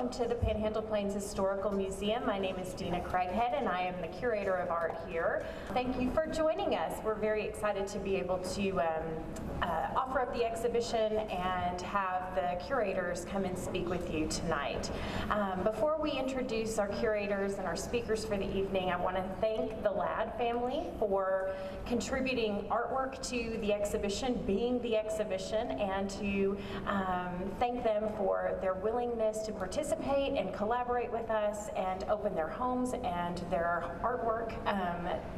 welcome to the Panhandle-Plains Historical Museum. My name is Deana Craighead and I am the Curator of Art here. Thank you for joining us. We're very excited to be able to offer up the exhibition and have the curators come and speak with you tonight. Before we introduce our curators and our speakers for the evening, I want to thank the Ladd family for contributing artwork to the exhibition, being the exhibition, and to thank them for their willingness to participate and collaborate with us and open their homes and their artwork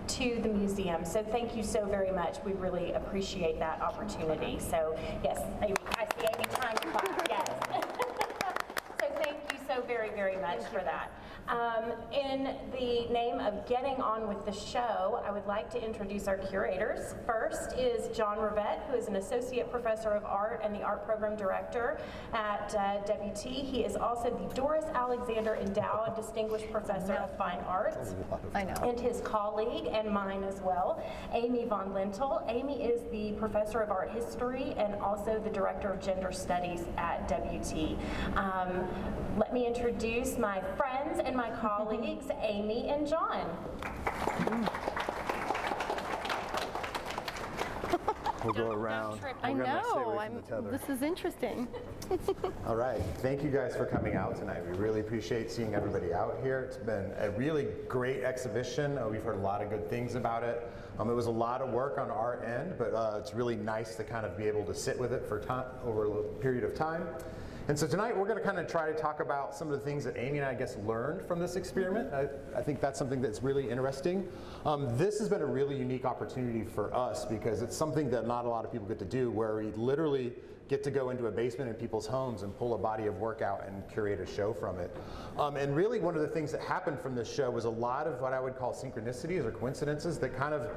to the museum. So thank you so very much. We really appreciate that opportunity. So yes, Amy, I see Amy trying to clap. Yes. So thank you so very, very much for that. In the name of getting on with the show, I would like to introduce our curators. First is Jon Revett, who is an Associate Professor of Art and the Art Program Director at WT. He is also the Doris Alexander Endowed Distinguished Professor of Fine Arts. I know. And his colleague, and mine as well, Amy von Lintel. Amy is the Professor of Art History and also the Director of Gender Studies at WT. Let me introduce my friends and my colleagues, Amy and Jon. We'll go around. I know. This is interesting. All right. Thank you guys for coming out tonight. We really appreciate seeing everybody out here. It's been a really great exhibition. We've heard a lot of good things about it. It was a lot of work on our end, but it's really nice to kind of be able to sit with it for time over a period of time. And so tonight we're going to kind of try to talk about some of the things that Amy and I guess learned from this experiment. I think that's something that's really interesting. This has been a really unique opportunity for us because it's something that not a lot of people get to do, where we literally get to go into a basement in people's homes and pull a body of work out and curate a show from it. And really one of the things that happened from this show was a lot of what I would call synchronicities or coincidences that kind of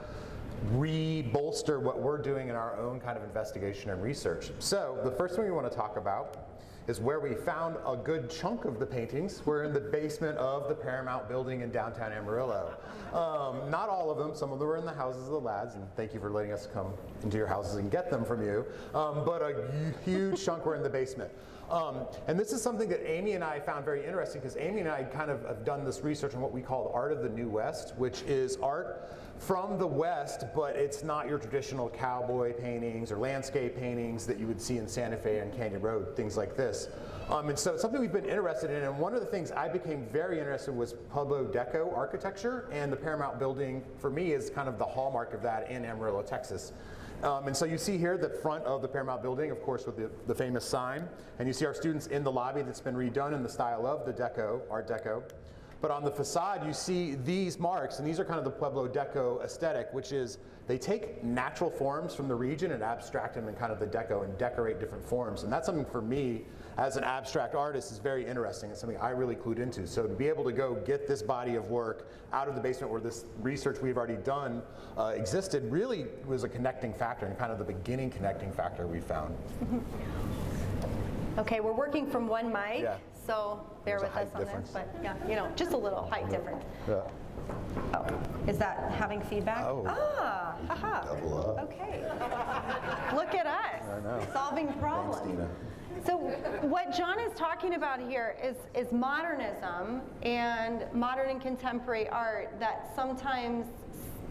re-bolster what we're doing in our own kind of investigation and research. So the first thing we want to talk about is where we found a good chunk of the paintings. We're in the basement of the Paramount building in downtown Amarillo. Not all of them, some of them were in the houses of the Ladds, and thank you for letting us come into your houses and get them from you. But a huge chunk were in the basement. And this is something that Amy and I found very interesting, because Amy and I kind of have done this research on what we call art of the New West, which is art from the West, but it's not your traditional cowboy paintings or landscape paintings that you would see in Santa Fe and Canyon Road, things like this. And so it's something we've been interested in, and one of the things I became very interested in was Pueblo Deco architecture, and the Paramount building for me is kind of the hallmark of that in Amarillo, Texas. And so you see here the front of the Paramount building, of course, with the famous sign, and you see our students in the lobby that's been redone in the style of the Deco, Art Deco. But on the facade, you see these marks, and these are kind of the Pueblo Deco aesthetic, which is they take natural forms from the region and abstract them in kind of the Deco and decorate different forms. And that's something for me, as an abstract artist, is very interesting. It's something I really clued into. So to be able to go get this body of work out of the basement where this research we've already done existed really was a connecting factor, and kind of the beginning connecting factor we found. Okay, we're working from one mic, so bear with us on this, but yeah, you know, just a little height difference. Yeah. Oh, is that having feedback? Oh. Ah, aha. Double up. Okay. Look at us, I know. solving problems. Thanks, Deana. So what Jon is talking about here is modernism and modern and contemporary art that sometimes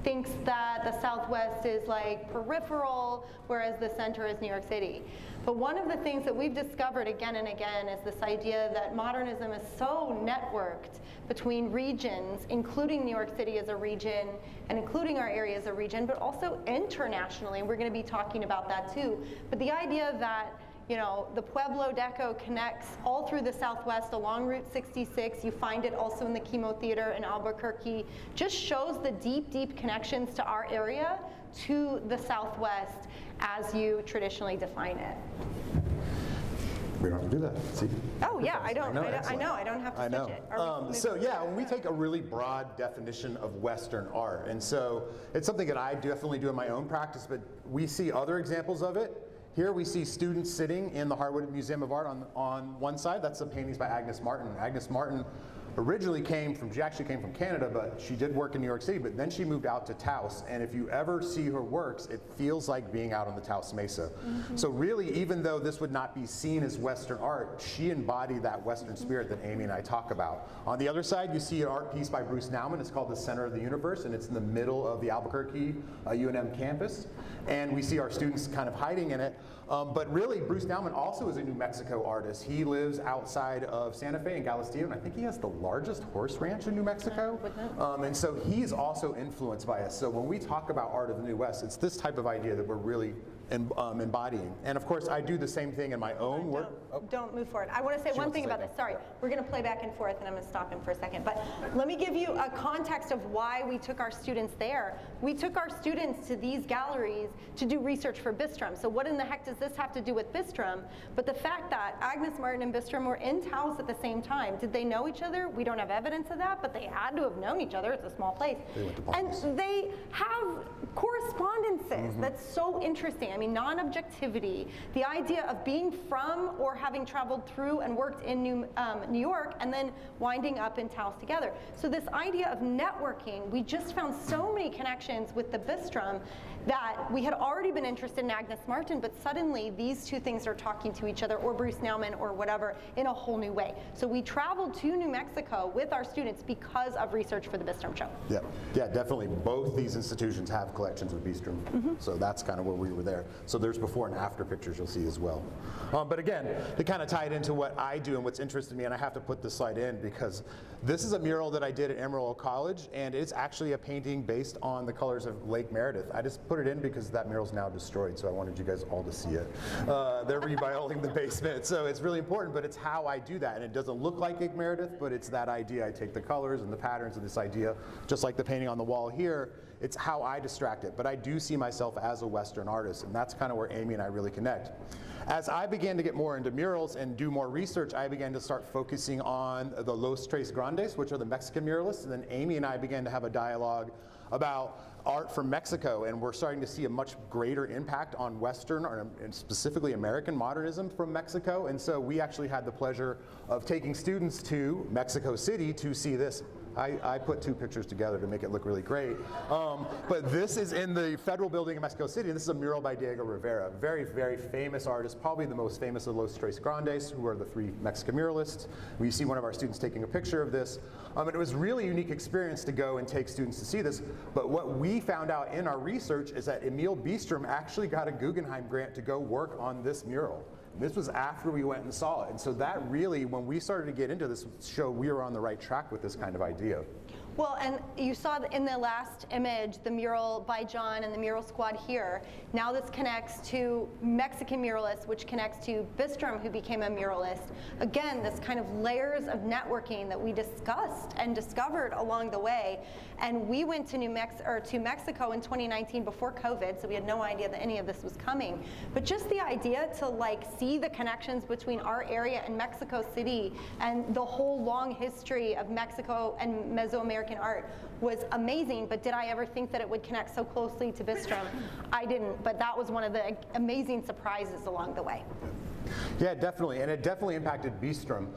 thinks that the Southwest is like peripheral, whereas the center is New York City. But one of the things that we've discovered again and again is this idea that modernism is so networked between regions, including New York City as a region, and including our area as a region, but also internationally, and we're going to be talking about that too. But the idea that, you know, the Pueblo Deco connects all through the Southwest along Route 66. You find it also in the Chemo Theater in Albuquerque. Just shows the deep, deep connections to our area, to the Southwest, as you traditionally define it. We don't have to do that. See? Oh yeah, I don't have to switch it. So yeah, when we take a really broad definition of Western art, and so it's something that I definitely do in my own practice, but we see other examples of it. Here we see students sitting in the Harwood Museum of Art on one side. That's the paintings by Agnes Martin. Agnes Martin originally she actually came from Canada, but she did work in New York City, but then she moved out to Taos, and if you ever see her works, it feels like being out on the Taos Mesa. So really, even though this would not be seen as Western art, she embodied that Western spirit that Amy and I talk about. On the other side, you see an art piece by Bruce Nauman. It's called The Center of the Universe, and it's in the middle of the Albuquerque UNM campus. And we see our students kind of hiding in it. But really, Bruce Nauman also is a New Mexico artist. He lives outside of Santa Fe and Galisteo, and I think he has the largest horse ranch in New Mexico. And so he's also influenced by us. So when we talk about art of the New West, it's this type of idea that we're really embodying. And of course, I do the same thing in my own work. Don't move forward. I want to say one thing about this. Sorry, we're going to play back and forth, and I'm going to stop him for a second. But let me give you a context of why we took our students there. We took our students to these galleries to do research for Bisttram. So what in the heck does this have to do with Bisttram? But the fact that Agnes Martin and Bisttram were in Taos at the same time, did they know each other? We don't have evidence of that, but they had to have known each other. It's a small place. And they have correspondences. That's so interesting. I mean, non-objectivity, the idea of being from or having traveled through and worked in New York and then winding up in Taos together. So this idea of networking, we just found so many connections with the Bisttram that we had already been interested in Agnes Martin, but suddenly these two things are talking to each other, or Bruce Nauman or whatever, in a whole new way. So we traveled to New Mexico with our students because of research for the Bisttram show. Yeah, definitely. Both these institutions have collections of Bisttram, so that's kind of where we were there. So there's before and after pictures you'll see as well. But again, to kind of tie it into what I do and what's interested me, and I have to put this slide in because this is a mural that I did at Amarillo College, and it's actually a painting based on the colors of Lake Meredith. I just put it in because that mural's now destroyed, so I wanted you guys all to see it. They're rebioling the basement, so it's really important, but it's how I do that, and it doesn't look like Lake Meredith, but it's that idea. I take the colors and the patterns of this idea, just like the painting on the wall here. It's how I distract it, but I do see myself as a Western artist, and that's kind of where Amy and I really connect. As I began to get more into murals and do more research, I began to start focusing on the Los Tres Grandes, which are the Mexican muralists, and then Amy and I began to have a dialogue about art from Mexico, and we're starting to see a much greater impact on Western, and specifically American modernism from Mexico, and so we actually had the pleasure of taking students to Mexico City to see this. I put two pictures together to make it look really great. But this is in the Federal Building in Mexico City, and this is a mural by Diego Rivera, very, very famous artist, probably the most famous of Los Tres Grandes, who are the three Mexican muralists. We see one of our students taking a picture of this. And it was a really unique experience to go and take students to see this. But what we found out in our research is that Emil Bisttram actually got a Guggenheim grant to go work on this mural. This was after we went and saw it. And so that really, when we started to get into this, showed we were on the right track with this kind of idea. Well, and you saw in the last image, the mural by Jon and the mural squad here. Now this connects to Mexican muralists, which connects to Bisttram, who became a muralist. Again, this kind of layers of networking that we discussed and discovered along the way. And we went to Mexico in 2019 before COVID, so we had no idea that any of this was coming. But just the idea to like see the connections between our area and Mexico City and the whole long history of Mexico and Mesoamerican art was amazing. But did I ever think that it would connect so closely to Bisttram? I didn't, but that was one of the amazing surprises along the way. Yeah, definitely, and it definitely impacted Bisttram,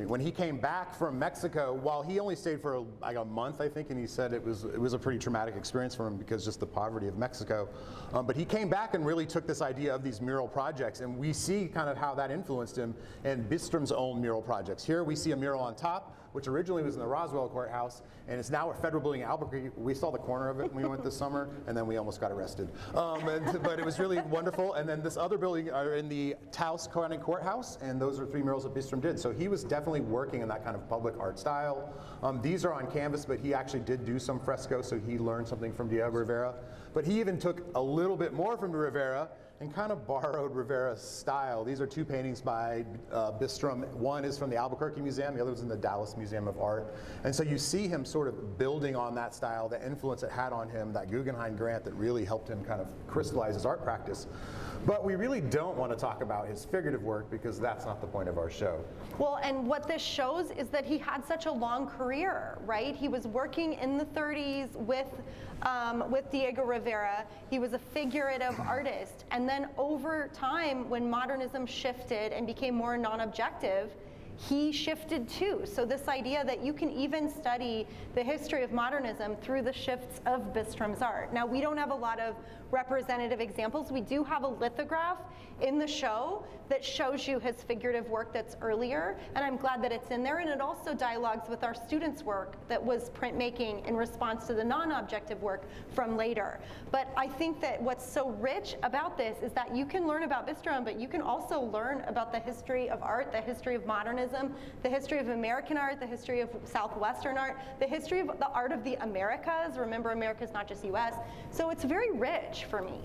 when he came back from Mexico. While he only stayed for like a month, I think, and he said it was a pretty traumatic experience for him because just the poverty of Mexico. But he came back and really took this idea of these mural projects, and we see kind of how that influenced him and Bisstram's own mural projects. Here we see a mural on top, which originally was in the Roswell courthouse, and it's now a federal building in Albuquerque. We saw the corner of it when we went this summer, and then we almost got arrested. But it was really wonderful. And then this other building are in the Taos County Courthouse, and those are three murals that Bisttram did. So he was definitely working in that kind of public art style. These are on canvas, but he actually did do some fresco, so he learned something from Diego Rivera. But he even took a little bit more from Rivera and kind of borrowed Rivera's style. These are two paintings by Bisttram. One is from the Albuquerque Museum, the other was in the Dallas Museum of Art. And so you see him sort of building on that style, the influence it had on him, that Guggenheim grant that really helped him kind of crystallize his art practice. But we really don't want to talk about his figurative work because that's not the point of our show. Well, and what this shows is that he had such a long career, right? He was working in the 30s with Diego Rivera. He was a figurative artist. And then over time, when modernism shifted and became more non-objective, he shifted too. So this idea that you can even study the history of modernism through the shifts of Bisttram's art. Now, we don't have a lot of representative examples. We do have a lithograph in the show that shows you his figurative work that's earlier, and I'm glad that it's in there, and it also dialogues with our students' work that was printmaking in response to the non-objective work from later. But I think that what's so rich about this is that you can learn about Bisttram, but you can also learn about the history of art, the history of modernism, the history of American art, the history of Southwestern art, the history of the art of the Americas. Remember, America's not just US. So it's very rich for me.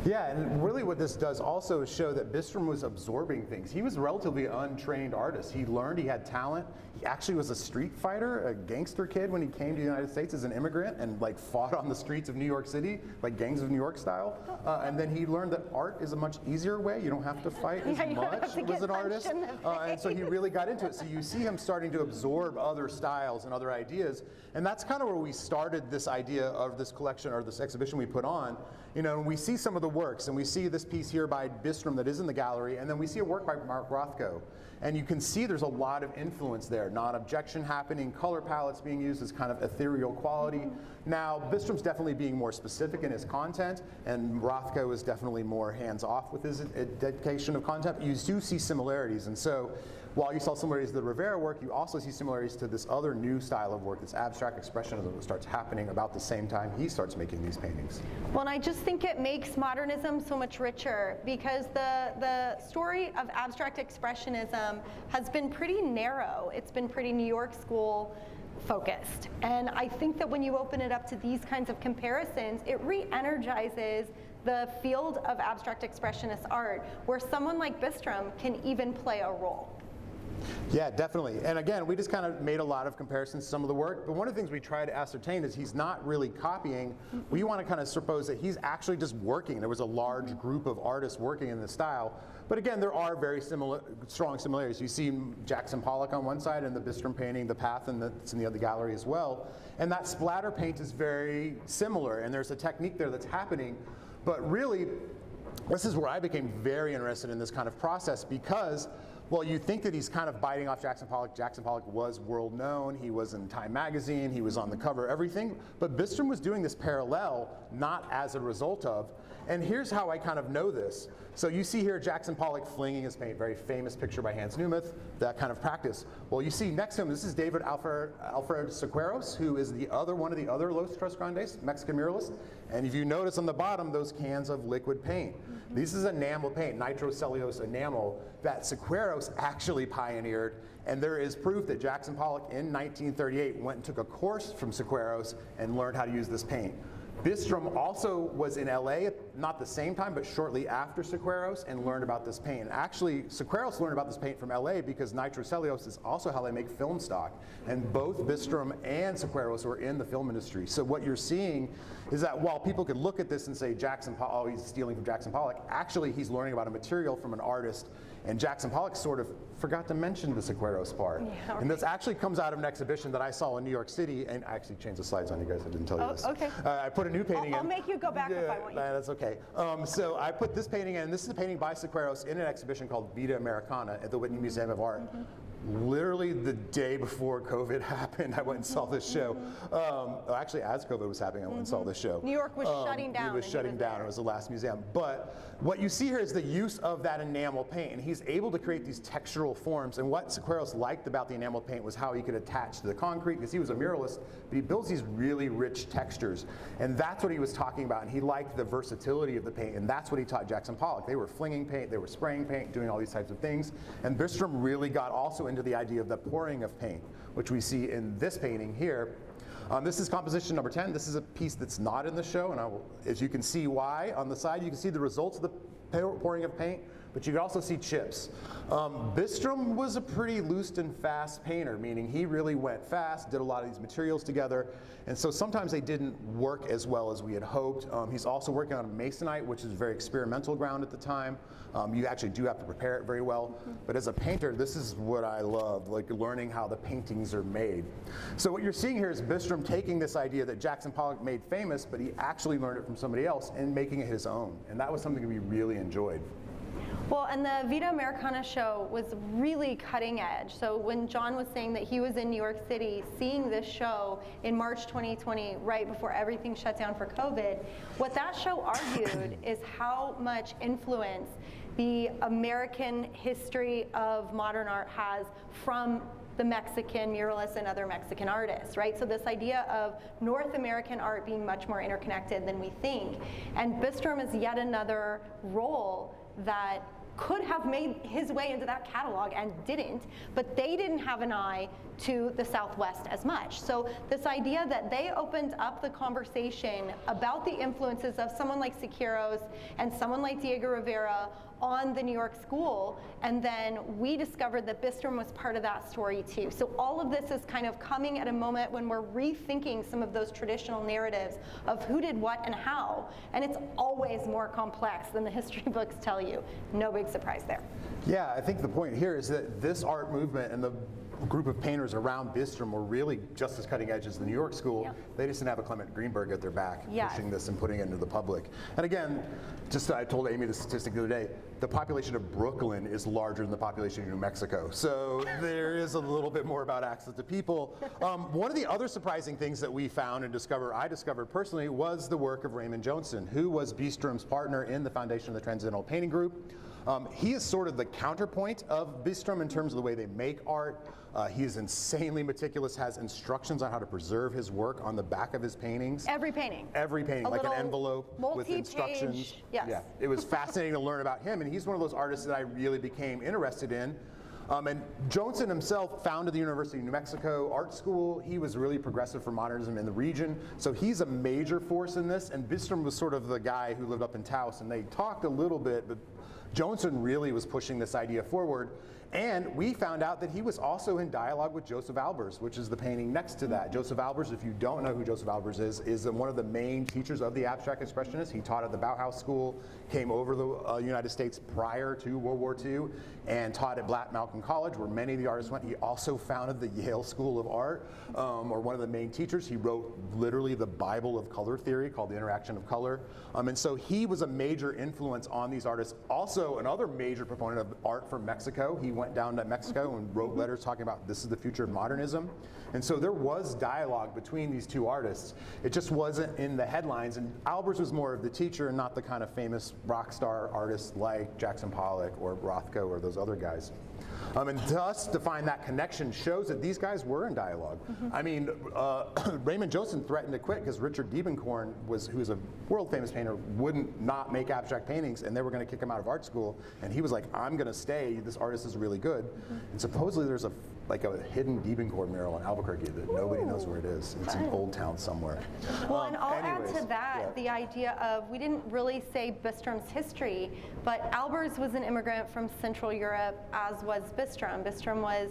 Yeah, and really what this does also is show that Bisttram was absorbing things. He was a relatively untrained artist. He learned, he had talent. He actually was a street fighter, a gangster kid when he came to the United States as an immigrant and like fought on the streets of New York City, like Gangs of New York style. And then he learned that art is a much easier way. You don't have to fight as much as an artist. And so he really got into it. So you see him starting to absorb other styles and other ideas. And that's kind of where we started this idea of this collection or this exhibition we put on. You know, we see some of the works, and we see this piece here by Bisttram that is in the gallery, and then we see a work by Mark Rothko. And you can see there's a lot of influence there, non-objection happening, color palettes being used as kind of ethereal quality. Now, Bisstram's definitely being more specific in his content, and Rothko is definitely more hands-off with his dedication of content. You do see similarities, and so while you saw similarities to the Rivera work, you also see similarities to this other new style of work, this abstract expressionism that starts happening about the same time he starts making these paintings. Well, and I just think it makes modernism so much richer because the story of abstract expressionism has been pretty narrow. It's been pretty New York School focused. And I think that when you open it up to these kinds of comparisons, it re-energizes the field of abstract expressionist art where someone like Bisttram can even play a role. Yeah, definitely. And again, we just kind of made a lot of comparisons to some of the work, but one of the things we try to ascertain is he's not really copying. We want to kind of suppose that he's actually just working. There was a large group of artists working in this style, but again, there are very strong similarities. You see Jackson Pollock on one side and the Bisttram painting, The Path, and that's in the other gallery as well. And that splatter paint is very similar, and there's a technique there that's happening, but really, this is where I became very interested in this kind of process because well, you think that he's kind of biting off Jackson Pollock. Jackson Pollock was world known. He was in Time magazine. He was on the cover, everything. But Bisttram was doing this parallel, not as a result of. And here's how I kind of know this. So you see here Jackson Pollock flinging his paint, very famous picture by Hans Newmuth, that kind of practice. Well, you see next to him, this is David Alfred Siqueiros, who is the other one of the other Los Tres Grandes, Mexican muralists. And if you notice on the bottom, those cans of liquid paint. This is enamel paint, nitrocellulose enamel, that Siqueiros actually pioneered. And there is proof that Jackson Pollock in 1938 went and took a course from Siqueiros and learned how to use this paint. Bisttram also was in LA, not the same time, but shortly after Siqueiros, and learned about this paint. And actually, Siqueiros learned about this paint from LA because nitrocellulose is also how they make film stock. And both Bisttram and Siqueiros were in the film industry. So what you're seeing is that while people could look at this and say, Jackson Pollock, oh, he's stealing from Jackson Pollock, actually he's learning about a material from an artist. And Jackson Pollock sort of forgot to mention the Siqueiros part. Yeah, right. And this actually comes out of an exhibition that I saw in New York City, and I actually changed the slides on you guys, I didn't tell you this. Okay. I put a new painting in. I'll make you go back if I want you. That's okay. So I put this painting in, and this is a painting by Siqueiros in an exhibition called Vida Americana at the Whitney Museum of Art. Literally the day before COVID happened, I went and saw this show. Actually, as COVID was happening, I went and saw this show. New York was shutting down. It was shutting down. It was the last museum. But what you see here is the use of that enamel paint, and he's able to create these textural forms. And what Siqueiros liked about the enamel paint was how he could attach to the concrete, because he was a muralist, but he builds these really rich textures. And that's what he was talking about, and he liked the versatility of the paint, and that's what he taught Jackson Pollock. They were flinging paint, they were spraying paint, doing all these types of things. And Bisttram really got also into the idea of the pouring of paint, which we see in this painting here. This is composition number 10. This is a piece that's not in the show, and as you can see why, on the side you can see the results of the pouring of paint, but you can also see chips. Bisttram was a pretty loose and fast painter, meaning he really went fast, did a lot of these materials together, and so sometimes they didn't work as well as we had hoped. He's also working on masonite, which is very experimental ground at the time. You actually do have to prepare it very well, but as a painter, this is what I love, like learning how the paintings are made. So what you're seeing here is Bisttram taking this idea that Jackson Pollock made famous, but he actually learned it from somebody else and making it his own, and that was something we really enjoyed. Well, and the Vita Americana show was really cutting edge. So when Jon was saying that he was in New York City seeing this show in March 2020, right before everything shut down for COVID, what that show argued is how much influence the American history of modern art has from the Mexican muralists and other Mexican artists, right? So this idea of North American art being much more interconnected than we think. And Bisttram is yet another role that could have made his way into that catalog and didn't, but they didn't have an eye to the Southwest as much. So this idea that they opened up the conversation about the influences of someone like Siqueiros and someone like Diego Rivera on the New York school, and then we discovered that Bisttram was part of that story too. So all of this is kind of coming at a moment when we're rethinking some of those traditional narratives of who did what and how, and it's always more complex than the history books tell you. No big surprise there. Yeah, I think the point here is that this art movement and the group of painters around Bisttram were really just as cutting edge as the New York school. Yeah. They just didn't have a Clement Greenberg at their back Yes. pushing this and putting it into the public. And again, I told Amy the statistic the other day, the population of Brooklyn is larger than the population of New Mexico. So there is a little bit more about access to people. One of the other surprising things that we found and I discovered personally, was the work of Raymond Johnson, who was Bisstram's partner in the foundation of the Transcendental Painting Group. He is sort of the counterpoint of Bisttram in terms of the way they make art. He is insanely meticulous, has instructions on how to preserve his work on the back of his paintings. Every painting. Every painting, like an envelope with instructions. Yes. Yeah, it was fascinating to learn about him, and he's one of those artists that I really became interested in. And Johnson himself founded the University of New Mexico Art School. He was really progressive for modernism in the region. So he's a major force in this, and Bisttram was sort of the guy who lived up in Taos, and they talked a little bit, but Johnson really was pushing this idea forward. And we found out that he was also in dialogue with Joseph Albers, which is the painting next to that. Joseph Albers, if you don't know who Joseph Albers is one of the main teachers of the abstract expressionists. He taught at the Bauhaus School, came over the United States prior to World War II, and taught at Black Malcolm College, where many of the artists went. He also founded the Yale School of Art, or one of the main teachers. He wrote literally the Bible of color theory, called The Interaction of Color. And so he was a major influence on these artists. Also, another major proponent of art from Mexico. He went down to Mexico and wrote letters talking about this is the future of modernism. And so there was dialogue between these two artists. It just wasn't in the headlines. And Albers was more of the teacher and not the kind of famous rock star artists like Jackson Pollock or Rothko or those other guys. And to us, to find that connection shows that these guys were in dialogue. I mean, Raymond Johnson threatened to quit because Richard Diebenkorn, who is a world famous painter, wouldn't not make abstract paintings, and they were going to kick him out of art school. And he was like, I'm going to stay. This artist is really good. And supposedly there's a hidden Diebenkorn mural in Albuquerque that nobody knows where it is. It's in Old Town somewhere. Well, and I'll add to that the idea of, we didn't really say Bisstram's history, but Albers was an immigrant from Central Europe, as was Bisttram. Bisttram was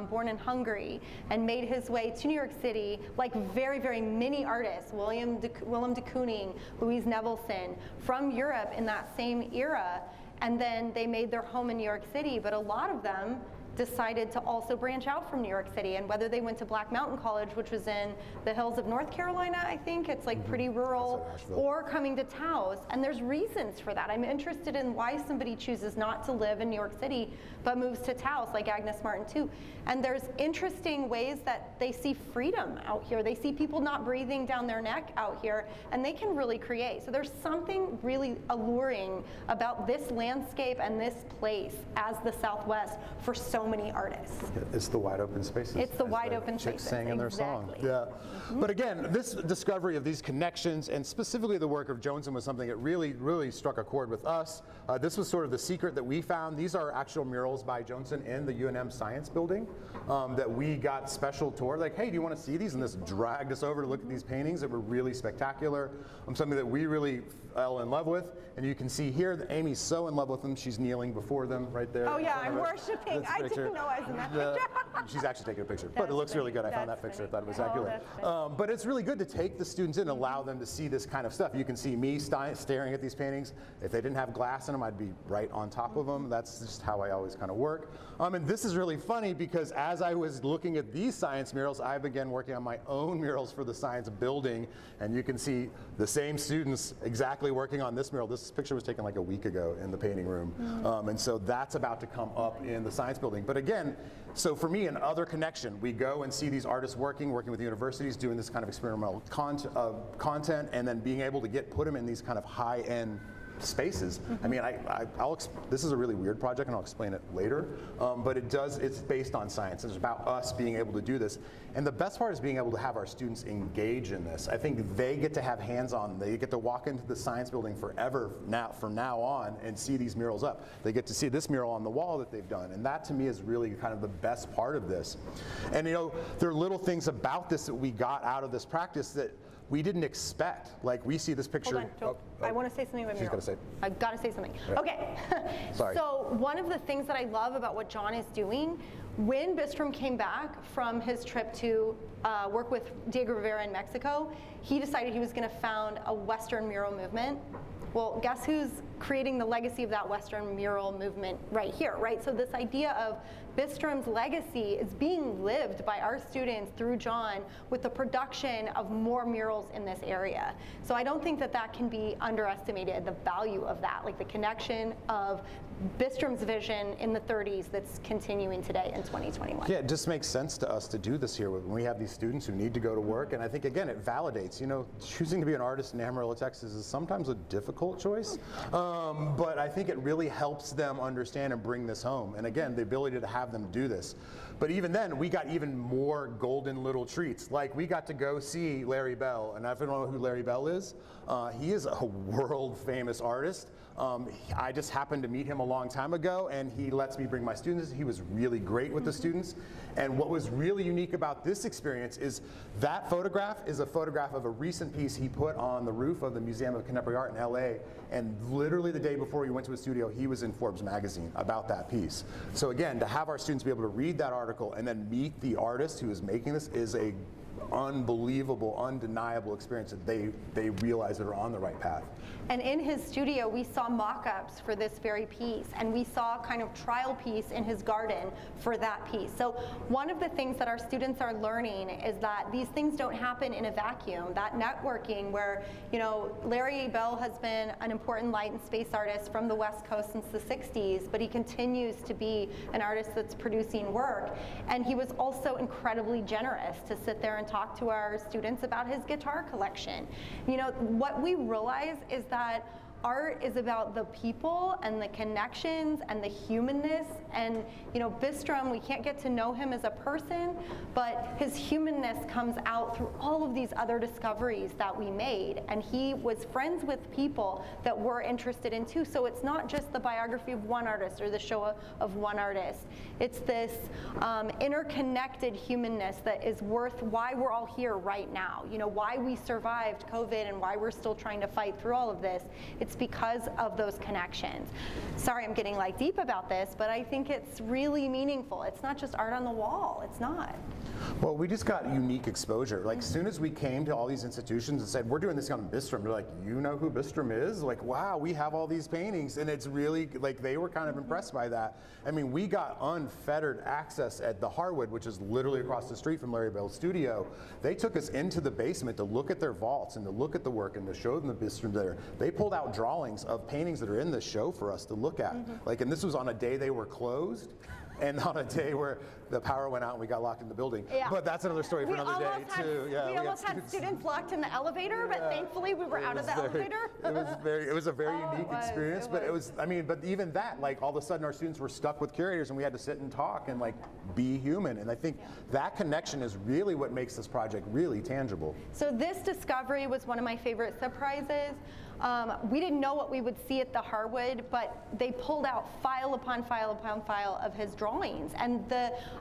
born in Hungary and made his way to New York City, like very, very many artists, Willem de Kooning, Louise Nevelson, from Europe in that same era. And then they made their home in New York City, but a lot of them decided to also branch out from New York City, and whether they went to Black Mountain College, which was in the hills of North Carolina, I think, it's like pretty rural, or coming to Taos, and there's reasons for that. I'm interested in why somebody chooses not to live in New York City, but moves to Taos, like Agnes Martin too. And there's interesting ways that they see freedom out here. They see people not breathing down their neck out here, and they can really create. So there's something really alluring about this landscape and this place as the Southwest for so many artists. It's the wide open spaces. It's the wide open chicks spaces. sang in their song. Yeah. But again, this discovery of these connections, and specifically the work of Johnson, was something that really, really struck a chord with us. This was sort of the secret that we found. These are actual murals by Johnson in the UNM Science Building that we got special tour. Like, hey, do you want to see these? And this dragged us over to look at these paintings that were really spectacular. Something that we really fell in love with. And you can see here that Amy's so in love with them, she's kneeling before them right there. Oh yeah, I'm worshiping. I didn't know I was in that picture. She's actually taking a picture, but it looks really good. I found that picture. I thought it was accurate. But it's really good to take the students in and allow them to see this kind of stuff. You can see me staring at these paintings. If they didn't have glass in them, I'd be right on top of them. That's just how I always kind of work. And this is really funny because as I was looking at these science murals, I began working on my own murals for the science building. And you can see the same students exactly working on this mural. This picture was taken like a week ago in the painting room. And so that's about to come up in the science building. But again, so for me, another connection, we go and see these artists working with universities, doing this kind of experimental content, and then being able to put them in these kind of high-end spaces. I mean, this is a really weird project, and I'll explain it later, but it's based on science. It's about us being able to do this. And the best part is being able to have our students engage in this. I think they get to have hands-on. They get to walk into the science building from now on and see these murals up. They get to see this mural on the wall that they've done. And that to me is really kind of the best part of this. And you know, there are little things about this that we got out of this practice that we didn't expect. Like we see this picture. Hold on, I want to say something about She's murals. gonna say. I've got to say something. Yeah. Okay. Sorry. So one of the things that I love about what Jon is doing, when Bisttram came back from his trip to work with Diego Rivera in Mexico, he decided he was going to found a Western mural movement. Well, guess who's creating the legacy of that Western mural movement right here, right? So this idea of Bisstram's legacy is being lived by our students through Jon with the production of more murals in this area. So I don't think that that can be underestimated, the value of that, like the connection of Bisstram's vision in the 30s that's continuing today in 2021. Yeah, it just makes sense to us to do this here when we have these students who need to go to work. And I think, again, it validates, you know, choosing to be an artist in Amarillo, Texas is sometimes a difficult choice. But I think it really helps them understand and bring this home. And again, the ability to have them do this. But even then, we got even more golden little treats. Like we got to go see Larry Bell. And if you don't know who Larry Bell is, he is a world famous artist. I just happened to meet him a long time ago, and he lets me bring my students. He was really great with the students. And what was really unique about this experience is that photograph is a photograph of a recent piece he put on the roof of the Museum of Contemporary Art in LA. And literally the day before he went to his studio, he was in Forbes magazine about that piece. So again, to have our students be able to read that article and then meet the artist who is making this is a unbelievable, undeniable experience that they realize that are on the right path. And in his studio, we saw mock-ups for this very piece, and we saw kind of trial piece in his garden for that piece. So one of the things that our students are learning is that these things don't happen in a vacuum. That networking where, you know, Larry Bell has been an important light and space artist from the West Coast since the 60s, but he continues to be an artist that's producing work. And he was also incredibly generous to sit there and talk to our students about his guitar collection. You know, what we realize is that art is about the people and the connections and the humanness. And you know, Bisttram, we can't get to know him as a person, but his humanness comes out through all of these other discoveries that we made. And he was friends with people that we're interested in too. So it's not just the biography of one artist or the show of one artist. It's this interconnected humanness that is worth why we're all here right now. You know, why we survived COVID and why we're still trying to fight through all of this. It's because of those connections. Sorry, I'm getting like deep about this, but I think it's really meaningful. It's not just art on the wall. It's not. Well, we just got unique exposure. Like, as soon as we came to all these institutions and said, we're doing this on Bisttram, they're like, you know who Bisttram is? Like, wow, we have all these paintings. And it's really, like, they were kind of impressed by that. I mean, we got unfettered access at the Harwood, which is literally across the street from Larry Bell's studio. They took us into the basement to look at their vaults and to look at the work and to show them the Bisttram there. They pulled out drawings of paintings that are in the show for us to look at. Like, and this was on a day they were closed. And on a day where the power went out and we got locked in the building. Yeah. But that's another story for another day too. Yeah, we almost had students locked in the elevator, but thankfully we were out of the elevator. It was a very unique experience, but it was, I mean, but even that, like all of a sudden our students were stuck with curators and we had to sit and talk and like be human. And I think that connection is really what makes this project really tangible. So this discovery was one of my favorite surprises. We didn't know what we would see at the Harwood, but they pulled out file upon file upon file of his drawings. And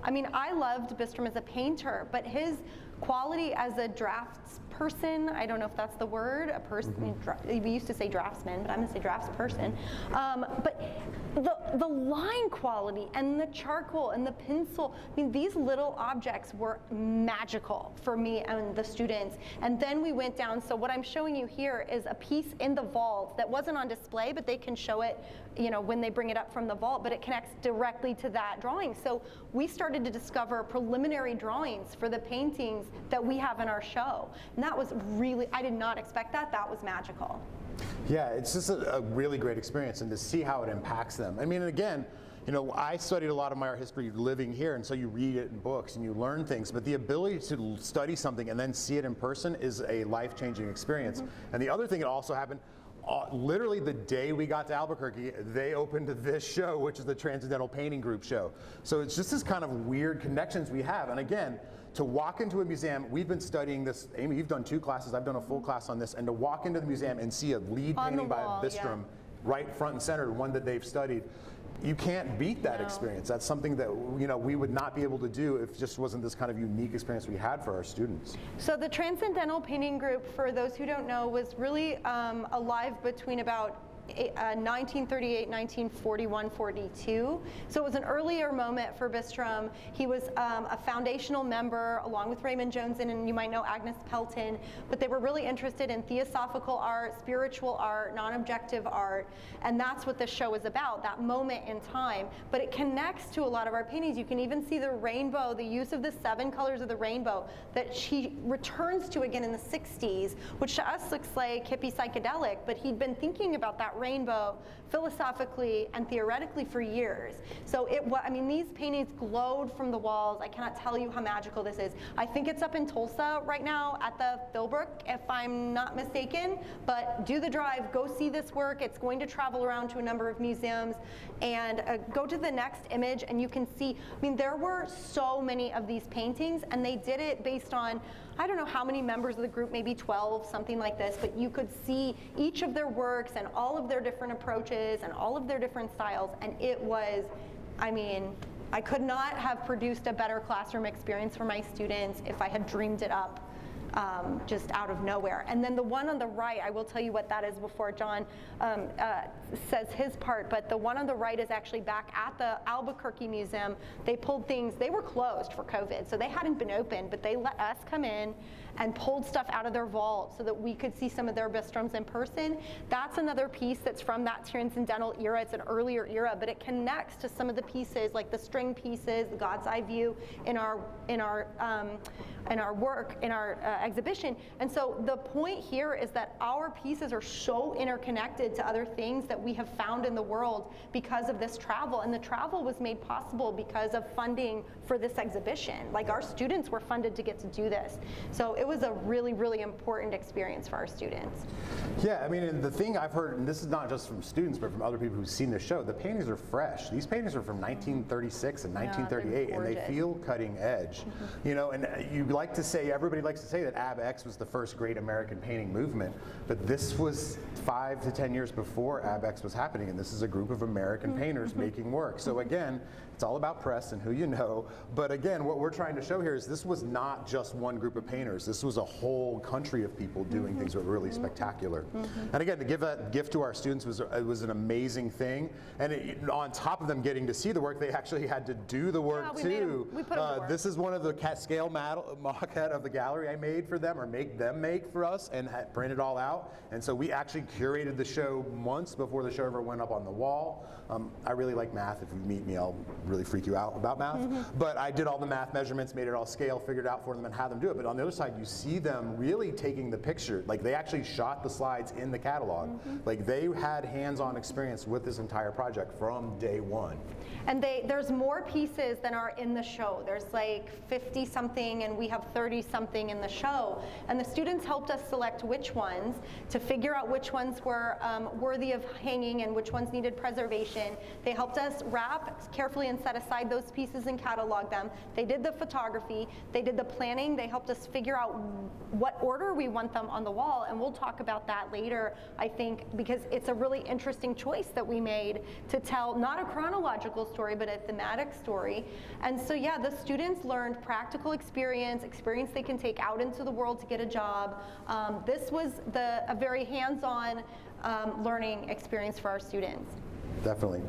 I mean, I loved Bisttram as a painter, but his quality as a drafts draftsperson. I don't know if that's the word, a person. We used to say draftsman, but I'm gonna say draftsperson. But the line quality and the charcoal and the pencil, I mean, these little objects were magical for me and the students. And then we went down, so what I'm showing you here is a piece in the vault that wasn't on display, but they can show it, you know, when they bring it up from the vault, but it connects directly to that drawing. So we started to discover preliminary drawings for the paintings that we have in our show. And that was really, I did not expect that. That was magical. Yeah, it's just a really great experience, and to see how it impacts them. I mean, again, you know, I studied a lot of my art history living here, and so you read it in books and you learn things, but the ability to study something and then see it in person is a life-changing experience. And the other thing that also happened, literally the day we got to Albuquerque, they opened this show, which is the Transcendental Painting Group show. So it's just this kind of weird connections we have. And again, to walk into a museum, we've been studying this, Amy, you've done 2 classes, I've done a full class on this, and to walk into the museum and see a lead painting by Bisttram right front and center, one that they've studied, you can't beat that experience. That's something that, you know, we would not be able to do if it just wasn't this kind of unique experience we had for our students. So the Transcendental Painting Group, for those who don't know, was really alive between about 1938, 1941, 42. So it was an earlier moment for Bisttram. He was a foundational member along with Raymond Jones, and you might know Agnes Pelton, but they were really interested in theosophical art, spiritual art, non-objective art, and that's what this show is about, that moment in time. But it connects to a lot of our paintings. You can even see the rainbow, the use of the 7 colors of the rainbow that she returns to again in the 60s, which to us looks like hippie psychedelic, but he'd been thinking about that rainbow philosophically and theoretically for years. So I mean, these paintings glowed from the walls. I cannot tell you how magical this is. I think it's up in Tulsa right now at the Philbrook, if I'm not mistaken, but do the drive, go see this work. It's going to travel around to a number of museums, and go to the next image and you can see, I mean, there were so many of these paintings, and they did it based on, I don't know how many members of the group, maybe 12, something like this, but you could see each of their works and all of their different approaches and all of their different styles, and it was, I mean, I could not have produced a better classroom experience for my students if I had dreamed it up just out of nowhere. And then the one on the right, I will tell you what that is before Jon says his part, but the one on the right is actually back at the Albuquerque Museum. They pulled things, they were closed for COVID, so they hadn't been open, but they let us come in and pulled stuff out of their vault so that we could see some of their Bisttrams in person. That's another piece that's from that Transcendental era. It's an earlier era, but it connects to some of the pieces, like the string pieces, the God's Eye view in our work, in our exhibition. And so the point here is that our pieces are so interconnected to other things that we have found in the world because of this travel. And the travel was made possible because of funding for this exhibition. Like, our students were funded to get to do this. So it was a really, really important experience for our students. Yeah, I mean, and the thing I've heard, and this is not just from students, but from other people who've seen the show, the paintings are fresh. These paintings are from 1936 and 1938, and they feel cutting edge. You know, and you like to say, everybody likes to say that AbX was the first great American painting movement, but this was 5 to 10 years before AbX was happening, and this is a group of American painters making work. So again, it's all about press and who you know, but again, what we're trying to show here is this was not just one group of painters. This was a whole country of people doing things that were really spectacular. And again, to give that gift to our students was an amazing thing, and on top of them getting to see the work, they actually had to do the work too. We put them to work. This is one of the scale maquette of the gallery I made for them, or make them make for us, and had printed all out. And so we actually curated the show months before the show ever went up on the wall. I really like math. If you meet me, I'll really freak you out about math. But I did all the math measurements, made it all scale, figured out for them, and had them do it. But on the other side, you see them really taking the picture. Like, they actually shot the slides in the catalog. Like, they had hands-on experience with this entire project from day one. And there's more pieces than are in the show. There's like 50 something, and we have 30 something in the show. And the students helped us select which ones, to figure out which ones were worthy of hanging and which ones needed preservation. They helped us wrap carefully and set aside those pieces and catalog them. They did the photography, they did the planning, they helped us figure out what order we want them on the wall, and we'll talk about that later, I think, because it's a really interesting choice that we made to tell not a chronological story, but a thematic story. And so yeah, the students learned practical experience they can take out into to the world to get a job. This was a very hands-on learning experience for our students. Definitely.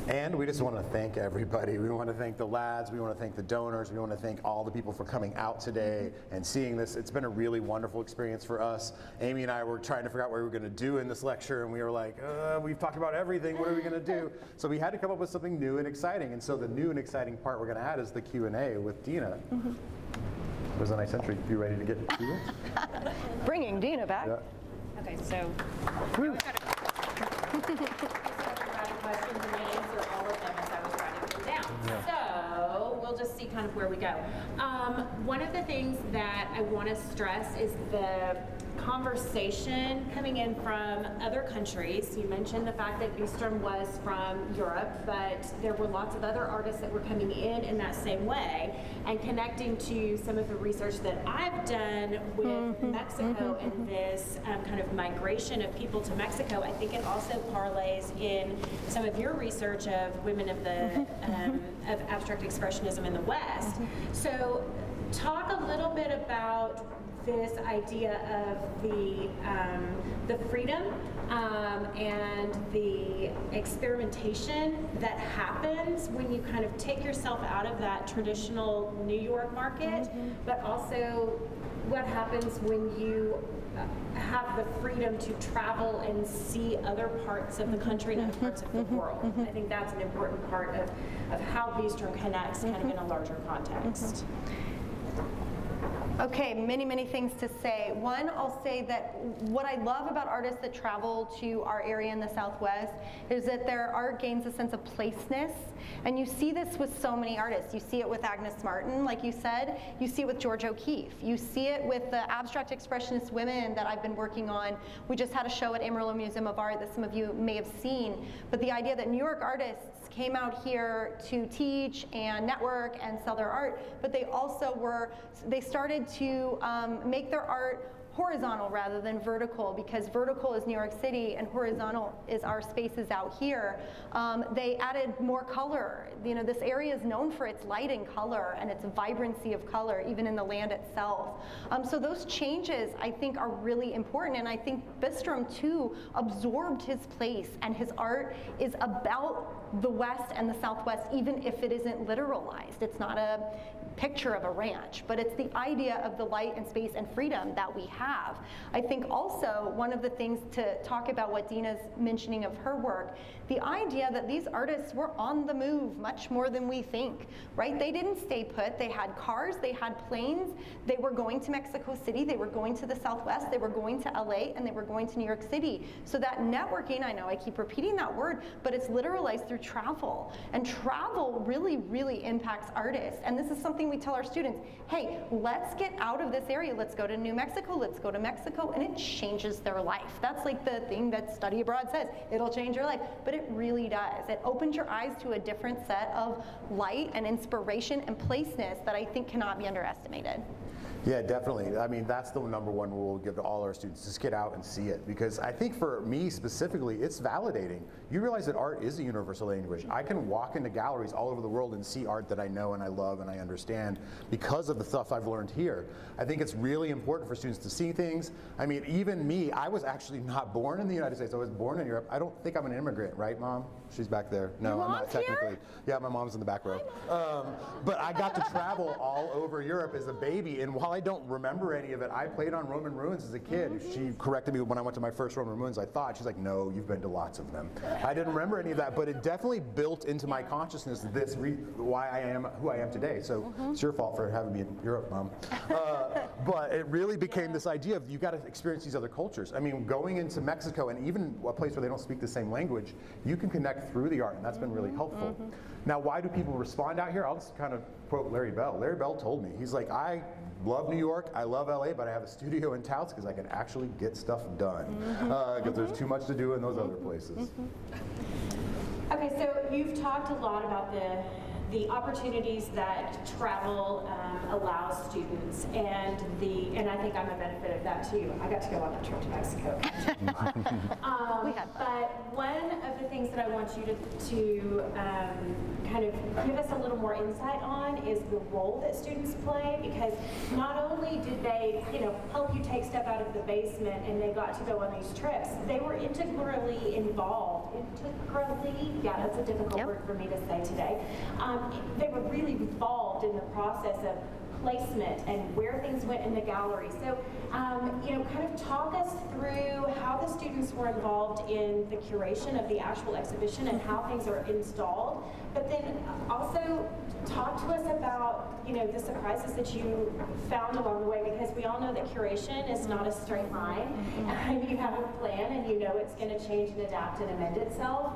And we just want to thank everybody. We want to thank the lads, we want to thank the donors, we want to thank all the people for coming out today and seeing this. It's been a really wonderful experience for us. Amy and I were trying to figure out what we were going to do in this lecture, and we were like, we've talked about everything, what are we going to do? So we had to come up with something new and exciting, and so the new and exciting part we're going to add is the Q&A with Deana. It was a nice entry. You ready to get into it? Bringing Deana back. Yeah. Okay, so questions and I answer all of them as I was writing them down. Yeah. So we'll just see kind of where we go. One of the things that I want to stress is the conversation coming in from other countries. You mentioned the fact that Bisttram was from Europe, but there were lots of other artists that were coming in that same way, and connecting to some of the research that I've done with Mexico and this kind of migration of people to Mexico. I think it also parlays in some of your research of women of the of abstract expressionism in the West. So talk a little bit about this idea of the freedom and the experimentation that happens when you kind of take yourself out of that traditional New York market, but also what happens when you have the freedom to travel and see other parts of the country and other parts of the world. I think that's an important part of how Bisttram connects kind of in a larger context. Okay, many, many things to say. One, I'll say that what I love about artists that travel to our area in the Southwest is that their art gains a sense of placeness. And you see this with so many artists. You see it with Agnes Martin, like you said. You see it with George O'Keeffe. You see it with the abstract expressionist women that I've been working on. We just had a show at Amarillo Museum of Art that some of you may have seen. But the idea that New York artists came out here to teach and network and sell their art, but they also they started to make their art horizontal rather than vertical, because vertical is New York City and horizontal is our spaces out here. They added more color. You know, this area is known for its light and color and its vibrancy of color, even in the land itself. So those changes, I think, are really important, and I think Bisttram, too, absorbed his place, and his art is about the West and the Southwest, even if it isn't literalized. It's not a picture of a ranch, but it's the idea of the light and space and freedom that we have. I think also one of the things to talk about what Deana's mentioning of her work, the idea that these artists were on the move much more than we think, right? They didn't stay put. They had cars, they had planes, they were going to Mexico City, they were going to the Southwest, they were going to LA, and they were going to New York City. So that networking, I know I keep repeating that word, but it's literalized through travel. And travel really, really impacts artists. And this is something we tell our students, hey, let's get out of this area, let's go to New Mexico, let's go to Mexico, and it changes their life. That's like the thing that Study Abroad says, it'll change your life, but it really does. It opens your eyes to a different set of light and inspiration and placeness that I think cannot be underestimated. Yeah, definitely. I mean, that's the number one rule we'll give to all our students, just get out and see it. Because I think for me specifically, it's validating. You realize that art is a universal language. I can walk into galleries all over the world and see art that I know and I love and I understand because of the stuff I've learned here. I think it's really important for students to see things. I mean, even me, I was actually not born in the United States. I was born in Europe. I don't think I'm an immigrant, right, Mom? She's back there. No, I'm not technically. Here? Yeah, my mom's in the back row. But I got to travel all over Europe as a baby, and while I don't remember any of it, I played on Roman ruins as a kid. She corrected me when I went to my first Roman ruins. I thought, she's like, no, you've been to lots of them. I didn't remember any of that, but it definitely built into my consciousness why I am who I am today. So it's your fault for having me in Europe, Mom. But it really became this idea of you got to experience these other cultures. I mean, going into Mexico and even a place where they don't speak the same language, you can connect through the art, and that's been really helpful. Now, why do people respond out here? I'll just kind of quote Larry Bell. Larry Bell told me, he's like, I love New York, I love LA, but I have a studio in Touts because I can actually get stuff done. Because there's too much to do in those other places. Okay, so you've talked a lot about the the opportunities that travel allows students, and I think I'm a benefit of that too. I got to go on that trip to Mexico. But one of the things that I want you to kind of give us a little more insight on is the role that students play, because not only did they, help you take stuff out of the basement and they got to go on these trips, they were integrally involved. Yeah, that's a difficult word for me to say today. They were really involved in the process of placement and where things went in the gallery. So, kind of talk us through how the students were involved in the curation of the actual exhibition and how things are installed, but then also talk to us about, the surprises that you found along the way, because we all know that curation is not a straight line. You have a plan and you know it's going to change and adapt and amend itself.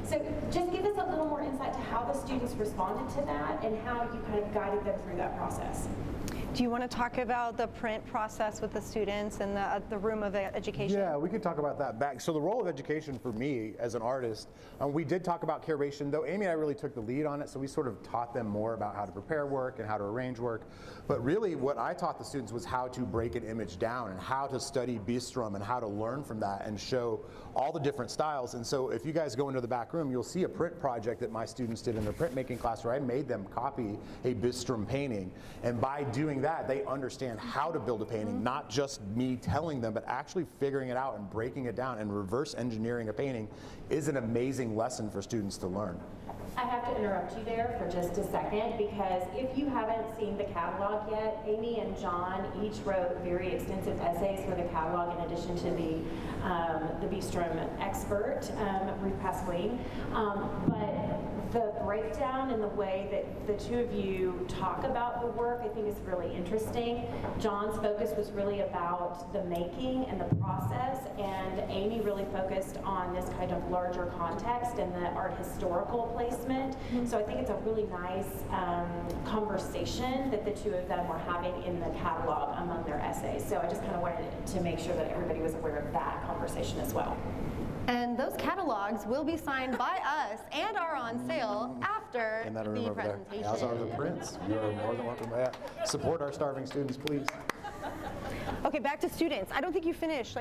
So just give us a little more insight to how the students responded to that and how you kind of guided them through that process. Do you want to talk about the print process with the students and the room of education? Yeah, we could talk about that back. So the role of education for me as an artist, we did talk about curation, though Amy and I really took the lead on it, so we sort of taught them more about how to prepare work and how to arrange work. But really what I taught the students was how to break an image down and how to study Bisttram and how to learn from that and show all the different styles. And so if you guys go into the back room, you'll see a print project that my students did in their printmaking class where I made them copy a Bisttram painting. And by doing that, they understand how to build a painting, not just me telling them, but actually figuring it out and breaking it down and reverse engineering a painting is an amazing lesson for students to learn. I have to interrupt you there for just a second, because if you haven't seen the catalog yet, Amy and Jon each wrote very extensive essays for the catalog in addition to the Bisttram expert, Ruth Pasquine. But the breakdown and the way that the two of you talk about the work, I think, is really interesting. Jon's focus was really about the making and the process, and Amy really focused on this kind of larger context and the art historical placement. So I think it's a really nice conversation that the two of them were having in the catalog among their essays. So I just kind of wanted to make sure that everybody was aware of that conversation as well. And those catalogs will be signed by us and are on sale after In that the room over there. presentation. As are the prints. You're more than welcome. Yeah. Support our starving students, please. Okay, back to students. I don't think you finished.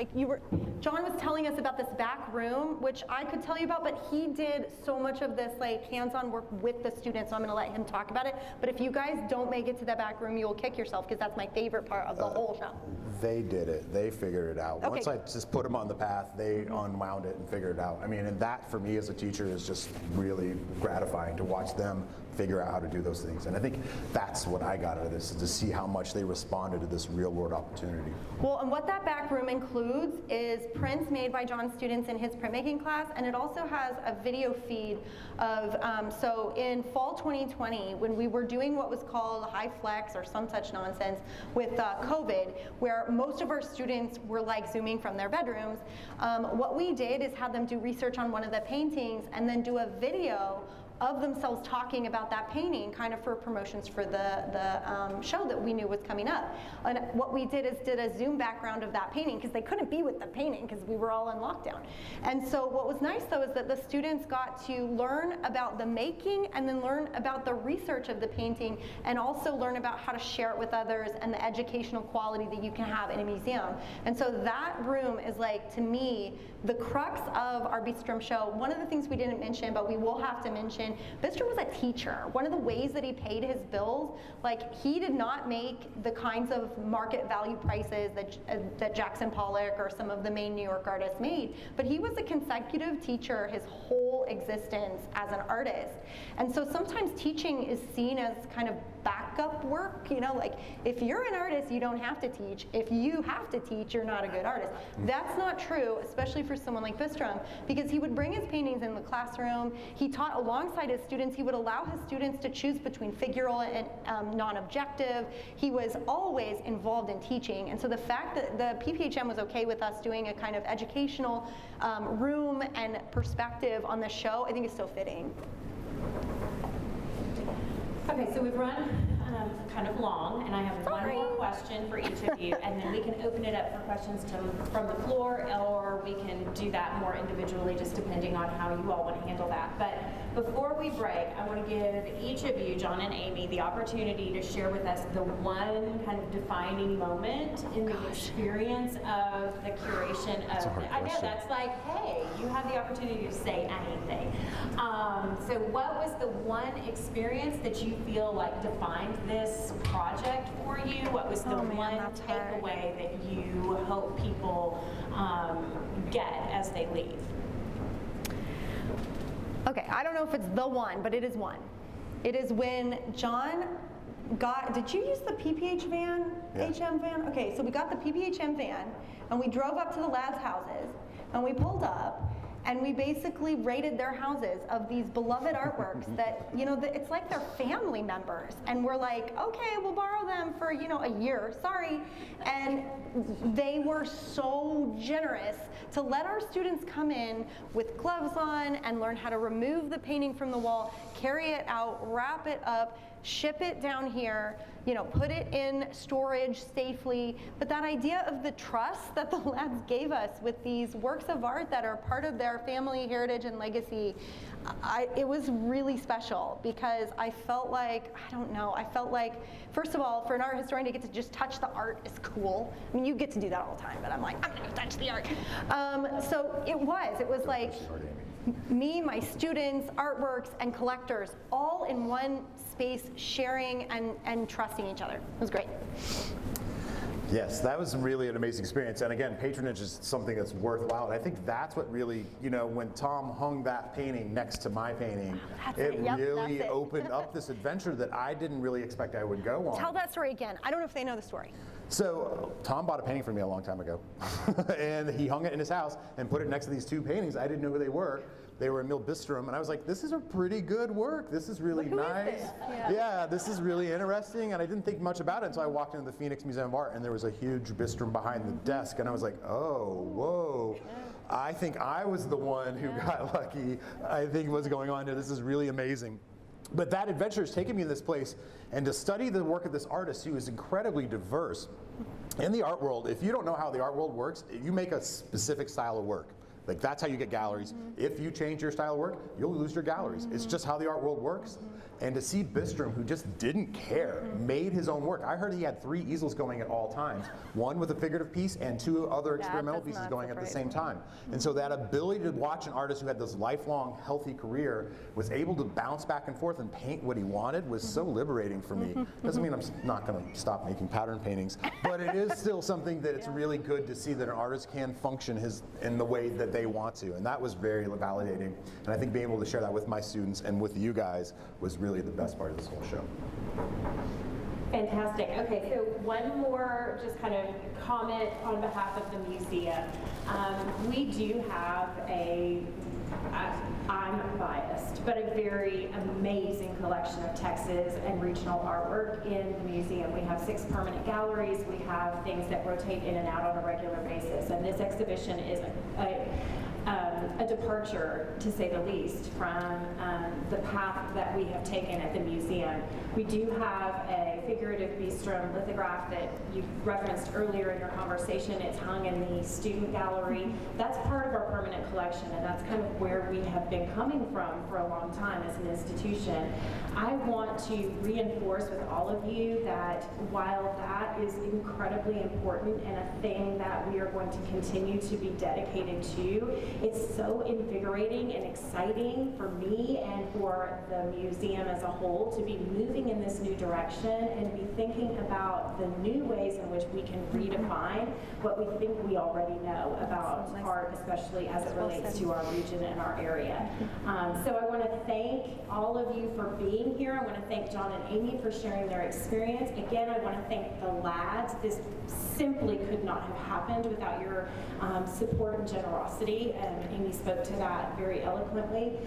Jon was telling us about this back room, which I could tell you about, but he did so much of this hands-on work with the students, so I'm gonna let him talk about it. But if you guys don't make it to the back room, you will kick yourself, because that's my favorite part of the whole show. They did it. They figured it out. Okay. Once I just put them on the path, they unwound it and figured it out. I mean, and that for me as a teacher is just really gratifying to watch them figure out how to do those things. And I think that's what I got out of this, is to see how much they responded to this real world opportunity. Well, and what that back room includes is prints made by Jon's students in his printmaking class, and it also has a video feed of, so in fall 2020, when we were doing what was called high flex or some such nonsense with COVID, where most of our students were Zooming from their bedrooms, what we did is have them do research on one of the paintings and then do a video of themselves talking about that painting, kind of for promotions for the show that we knew was coming up. And what we did is did a Zoom background of that painting, because they couldn't be with the painting because we were all in lockdown. And so what was nice though is that the students got to learn about the making and then learn about the research of the painting, and also learn about how to share it with others and the educational quality that you can have in a museum. And so that room is, to me, the crux of our Bisttram show. One of the things we didn't mention, but we will have to mention, Bisttram was a teacher. One of the ways that he paid his bills, he did not make the kinds of market value prices that Jackson Pollock or some of the main New York artists made, but he was a consecutive teacher his whole existence as an artist. And so sometimes teaching is seen as kind of backup work, if you're an artist, you don't have to teach. If you have to teach, you're not a good artist. That's not true, especially for someone like Bisttram, because he would bring his paintings in the classroom. He taught alongside his students. He would allow his students to choose between figural and non-objective. He was always involved in teaching. And so the fact that the PPHM was okay with us doing a kind of educational room and perspective on the show, I think is so fitting. Okay, so we've run kind of long, and I have one more question for each of you, and then we can open it up for questions from the floor, or we can do that more individually, just depending on how you all want to handle that. But Before we break, I want to give each of you, Jon and Amy, the opportunity to share with us the one kind of defining moment in the experience of the curation of, I know that's like, hey, you have the opportunity to say anything. So what was the one experience that you feel like defined this project for you? What was the one takeaway that you hope people get as they leave? Okay, I don't know if it's the one, but it is one. It is when Jon got, did you use the PPH van, HM van? Okay, so we got the PPHM van, and we drove up to the lads' houses, and we pulled up, and we basically rated their houses of these beloved artworks that, you know, it's like they're family members. And we're like, okay, we'll borrow them for, you know, a year, sorry. And they were so generous to let our students come in with gloves on and learn how to remove the painting from the wall, carry it out, wrap it up, ship it down here, you know, put it in storage safely. But that idea of the trust that the lads gave us with these works of art that are part of their family heritage and legacy, it was really special because I felt like, I don't know, I felt like, first of all, for an art historian to get to just touch the art is cool. I mean, you get to do that all the time, but I'm like, I'm gonna touch the art. So it was like, me, my students, artworks, and collectors all in one space sharing and trusting each other. It was great. Yes, that was really an amazing experience. And again, patronage is something that's worthwhile. And I think that's what really, you know, when Tom hung that painting next to my painting, really opened up this adventure that I didn't really expect I would go on. Tell that story again. I don't know if they know the story. So Tom bought a painting from me a long time ago, and he hung it in his house and put it next to these two paintings. I didn't know who they were. They were Emil Bisttram, and I was like, this is a pretty good work. This is really nice. Yeah, this is really interesting, and I didn't think much about it until I walked into the Phoenix Museum of Art, and there was a huge Bisttram behind the desk, and I was like, oh, whoa. I think I was the one who got lucky. I think what's going on here, this is really amazing. But that adventure has taken me to this place, and to study the work of this artist who is incredibly diverse. In the art world, if you don't know how the art world works, you make a specific style of work. Like, that's how you get galleries. If you change your style of work, you'll lose your galleries. It's just how the art world works. And to see Bisttram, who just didn't care, made his own work. I heard he had 3 easels going at all times, one with a figurative piece and 2 other experimental pieces going at the same time. And so that ability to watch an artist who had this lifelong, healthy career was able to bounce back and forth and paint what he wanted was so liberating for me. Doesn't mean I'm not going to stop making pattern paintings, but it is still something that it's really good to see that an artist can function in the way that they want to. And that was very validating. And I think being able to share that with my students and with you guys was really the best part of this whole show. Fantastic. Okay, so one more just kind of comment on behalf of the museum. We do have I'm biased, but a very amazing collection of Texas and regional artwork in the museum. We have 6 permanent galleries. We have things that rotate in and out on a regular basis. And this exhibition is a departure, to say the least, from the path that we have taken at the museum. We do have a figurative Bisttram lithograph that you referenced earlier in your conversation. It's hung in the student gallery. That's part of our permanent collection, and that's kind of where we have been coming from for a long time as an institution. I want to reinforce with all of you that while that is incredibly important and a thing that we are going to continue to be dedicated to, it's so invigorating and exciting for me and for the museum as a whole to be moving in this new direction and be thinking about the new ways in which we can redefine what we think we already know about art, especially as it relates to our region and our area. So I want to thank all of you for being here. I want to thank Jon and Amy for sharing their experience. Again, I want to thank the lads. This simply could not have happened without your support and generosity. Amy spoke to that very eloquently.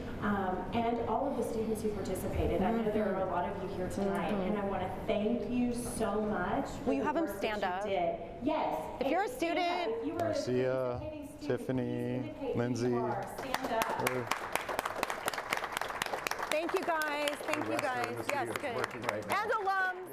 And all of the students who participated. I know there are a lot of you here tonight, and I want to thank you so much. Will you have them stand up? Yes. If you're a student, Marcia, Tiffany, Lindsay. Stand up. Thank you guys. Thank you guys. Yes, good. And alums.